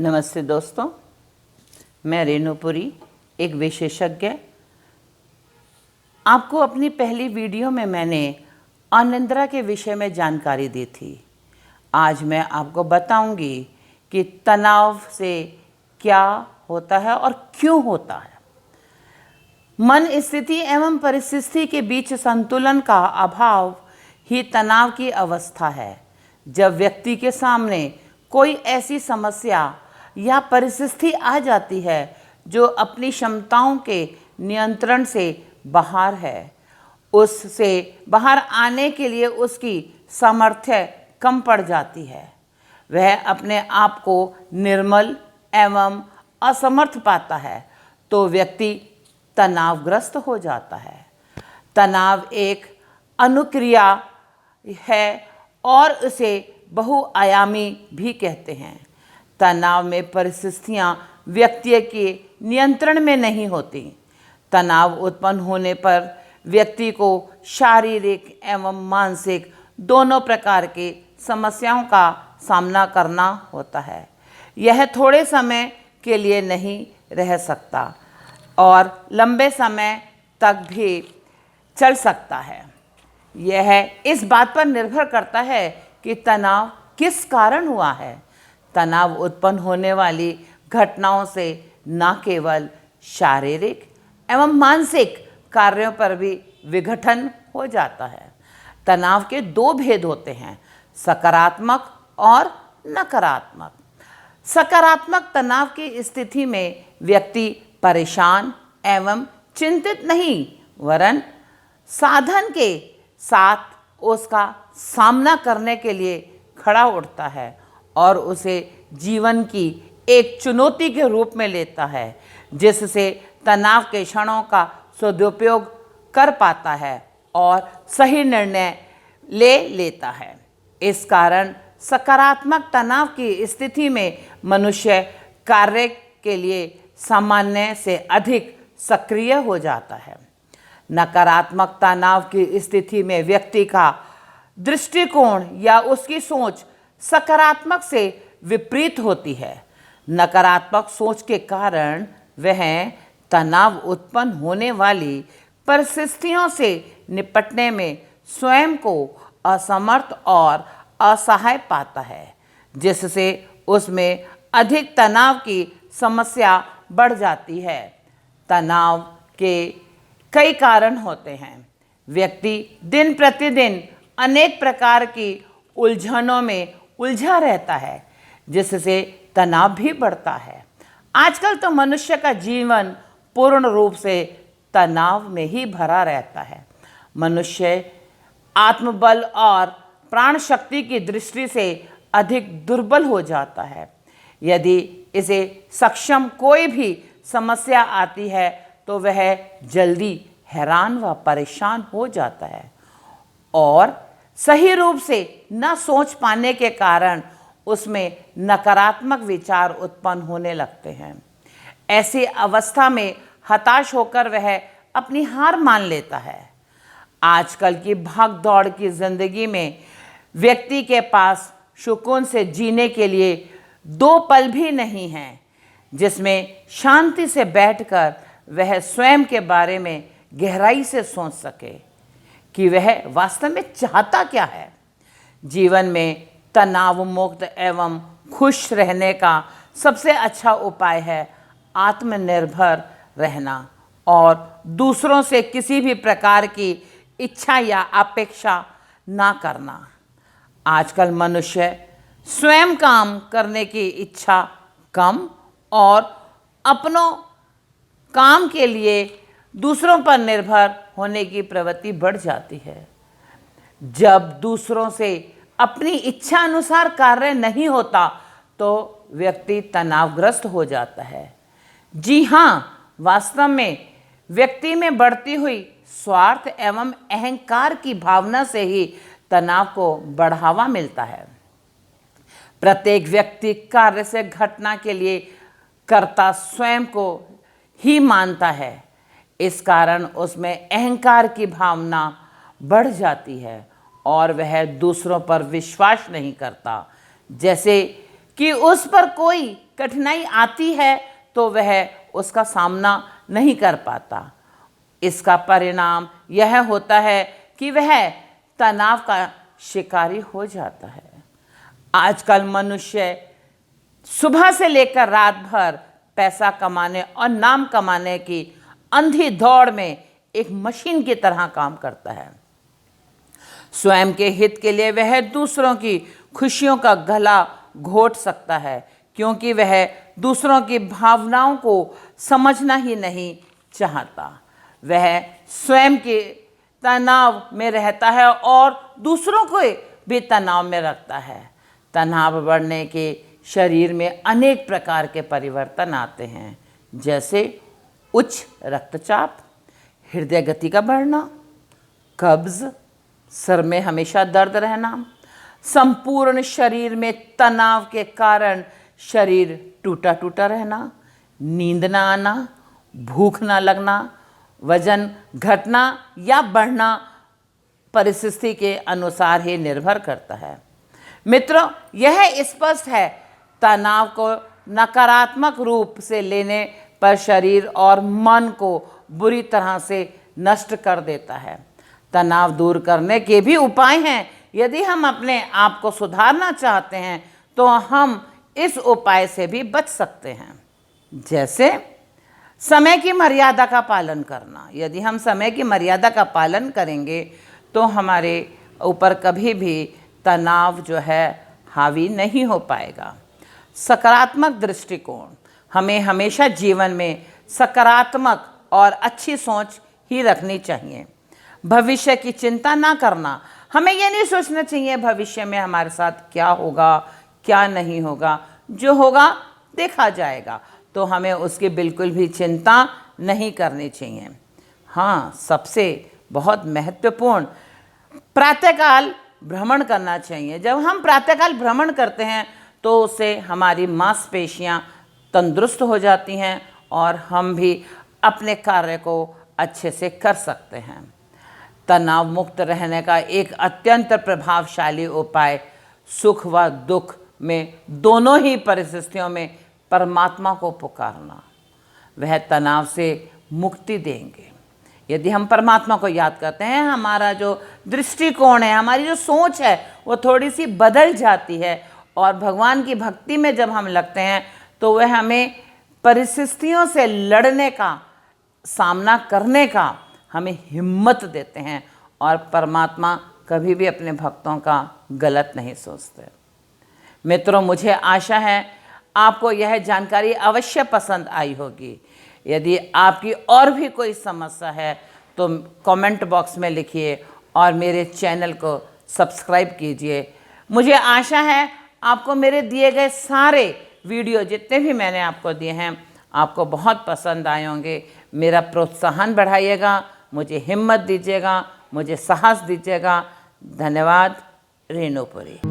नमस्ते दोस्तों, मैं रेणुपुरी एक विशेषज्ञ। आपको अपनी पहली वीडियो में मैंने अनिद्रा के विषय में जानकारी दी थी। आज मैं आपको बताऊंगी कि तनाव से क्या होता है और क्यों होता है। मन स्थिति एवं परिस्थिति के बीच संतुलन का अभाव ही तनाव की अवस्था है। जब व्यक्ति के सामने कोई ऐसी समस्या या परिस्थिति आ जाती है जो अपनी क्षमताओं के नियंत्रण से बाहर है, उससे बाहर आने के लिए उसकी सामर्थ्य कम पड़ जाती है। वह अपने आप को निर्मल एवं असमर्थ पाता है तो व्यक्ति तनावग्रस्त हो जाता है। तनाव एक अनुक्रिया है और उसे बहुआयामी भी कहते हैं। तनाव में परिस्थितियां व्यक्ति के नियंत्रण में नहीं होती। तनाव उत्पन्न होने पर व्यक्ति को शारीरिक एवं मानसिक दोनों प्रकार की समस्याओं का सामना करना होता है। यह थोड़े समय के लिए नहीं रह सकता और लंबे समय तक भी चल सकता है। यह इस बात पर निर्भर करता है कि तनाव किस कारण हुआ है। तनाव उत्पन्न होने वाली घटनाओं से न केवल शारीरिक एवं मानसिक कार्यों पर भी विघटन हो जाता है। तनाव के दो भेद होते हैं, सकारात्मक और नकारात्मक। सकारात्मक तनाव की स्थिति में व्यक्ति परेशान एवं चिंतित नहीं वरन साधन के साथ उसका सामना करने के लिए खड़ा उठता है और उसे जीवन की एक चुनौती के रूप में लेता है, जिससे तनाव के क्षणों का सदुपयोग कर पाता है और सही निर्णय ले लेता है। इस कारण सकारात्मक तनाव की स्थिति में मनुष्य कार्य के लिए सामान्य से अधिक सक्रिय हो जाता है। नकारात्मक तनाव की स्थिति में व्यक्ति का दृष्टिकोण या उसकी सोच सकारात्मक से विपरीत होती है। नकारात्मक सोच के कारण वह तनाव उत्पन्न होने वाली परिस्थितियों से निपटने में स्वयं को असमर्थ और असहाय पाता है, जिससे उसमें अधिक तनाव की समस्या बढ़ जाती है। तनाव के कई कारण होते हैं। व्यक्ति दिन प्रतिदिन अनेक प्रकार की उलझनों में उलझा रहता है, जिससे तनाव भी बढ़ता है। आजकल तो मनुष्य का जीवन पूर्ण रूप से तनाव में ही भरा रहता है। मनुष्य आत्मबल और प्राण शक्ति की दृष्टि से अधिक दुर्बल हो जाता है। यदि इसे सक्षम कोई भी समस्या आती है तो वह जल्दी हैरान व परेशान हो जाता है और सही रूप से न सोच पाने के कारण उसमें नकारात्मक विचार उत्पन्न होने लगते हैं। ऐसी अवस्था में हताश होकर वह अपनी हार मान लेता है। आजकल की भाग दौड़ की जिंदगी में व्यक्ति के पास सुकून से जीने के लिए दो पल भी नहीं हैं जिसमें शांति से बैठकर वह स्वयं के बारे में गहराई से सोच सके कि वह वास्तव में चाहता क्या है। जीवन में तनाव मुक्त एवं खुश रहने का सबसे अच्छा उपाय है आत्मनिर्भर रहना और दूसरों से किसी भी प्रकार की इच्छा या अपेक्षा ना करना। आजकल मनुष्य स्वयं काम करने की इच्छा कम और अपनों काम के लिए दूसरों पर निर्भर होने की प्रवृत्ति बढ़ जाती है। जब दूसरों से अपनी इच्छा अनुसार कार्य नहीं होता तो व्यक्ति तनावग्रस्त हो जाता है। जी हाँ, वास्तव में व्यक्ति में बढ़ती हुई स्वार्थ एवं अहंकार की भावना से ही तनाव को बढ़ावा मिलता है। प्रत्येक व्यक्ति कार्य से घटना के लिए कर्ता स्वयं को ही मानता है। इस कारण उसमें अहंकार की भावना बढ़ जाती है और वह दूसरों पर विश्वास नहीं करता। जैसे कि उस पर कोई कठिनाई आती है तो वह उसका सामना नहीं कर पाता। इसका परिणाम यह होता है कि वह तनाव का शिकारी हो जाता है। आजकल मनुष्य सुबह से लेकर रात भर पैसा कमाने और नाम कमाने की अंधी दौड़ में एक मशीन की तरह काम करता है। स्वयं के हित के लिए वह दूसरों की खुशियों का गला घोट सकता है, क्योंकि वह दूसरों की भावनाओं को समझना ही नहीं चाहता। वह स्वयं के तनाव में रहता है और दूसरों को भी तनाव में रखता है। तनाव बढ़ने के शरीर में अनेक प्रकार के परिवर्तन आते हैं, जैसे उच्च रक्तचाप, हृदय गति का बढ़ना, कब्ज, सर में हमेशा दर्द रहना, संपूर्ण शरीर में तनाव के कारण शरीर टूटा टूटा रहना, नींद ना आना, भूख ना लगना, वजन घटना या बढ़ना परिस्थिति के अनुसार ही निर्भर करता है। मित्रों, यह स्पष्ट है, तनाव को नकारात्मक रूप से लेने पर शरीर और मन को बुरी तरह से नष्ट कर देता है। तनाव दूर करने के भी उपाय हैं। यदि हम अपने आप को सुधारना चाहते हैं तो हम इस उपाय से भी बच सकते हैं, जैसे समय की मर्यादा का पालन करना। यदि हम समय की मर्यादा का पालन करेंगे तो हमारे ऊपर कभी भी तनाव जो है हावी नहीं हो पाएगा। सकारात्मक दृष्टिकोण, हमें हमेशा जीवन में सकारात्मक और अच्छी सोच ही रखनी चाहिए। भविष्य की चिंता ना करना, हमें यह नहीं सोचना चाहिए भविष्य में हमारे साथ क्या होगा क्या नहीं होगा, जो होगा देखा जाएगा, तो हमें उसकी बिल्कुल भी चिंता नहीं करनी चाहिए। हाँ, सबसे बहुत महत्वपूर्ण, प्रातःकाल भ्रमण करना चाहिए। जब हम प्रातःकाल भ्रमण करते हैं तो उससे हमारी मांसपेशियां तंदुरुस्त हो जाती हैं और हम भी अपने कार्य को अच्छे से कर सकते हैं। तनाव मुक्त रहने का एक अत्यंत प्रभावशाली उपाय सुख व दुख में दोनों ही परिस्थितियों में परमात्मा को पुकारना। वह तनाव से मुक्ति देंगे। यदि हम परमात्मा को याद करते हैं, हमारा जो दृष्टिकोण है, हमारी जो सोच है, वो थोड़ी सी बदल जाती है और भगवान की भक्ति में जब हम लगते हैं तो वह हमें परिस्थितियों से लड़ने का, सामना करने का हमें हिम्मत देते हैं और परमात्मा कभी भी अपने भक्तों का गलत नहीं सोचते। मित्रों, मुझे आशा है आपको यह जानकारी अवश्य पसंद आई होगी। यदि आपकी और भी कोई समस्या है तो कमेंट बॉक्स में लिखिए और मेरे चैनल को सब्सक्राइब कीजिए। मुझे आशा है आपको मेरे दिए गए सारे वीडियो, जितने भी मैंने आपको दिए हैं, आपको बहुत पसंद आए होंगे। मेरा प्रोत्साहन बढ़ाइएगा, मुझे हिम्मत दीजिएगा, मुझे साहस दीजिएगा। धन्यवाद। रेणुपुरी।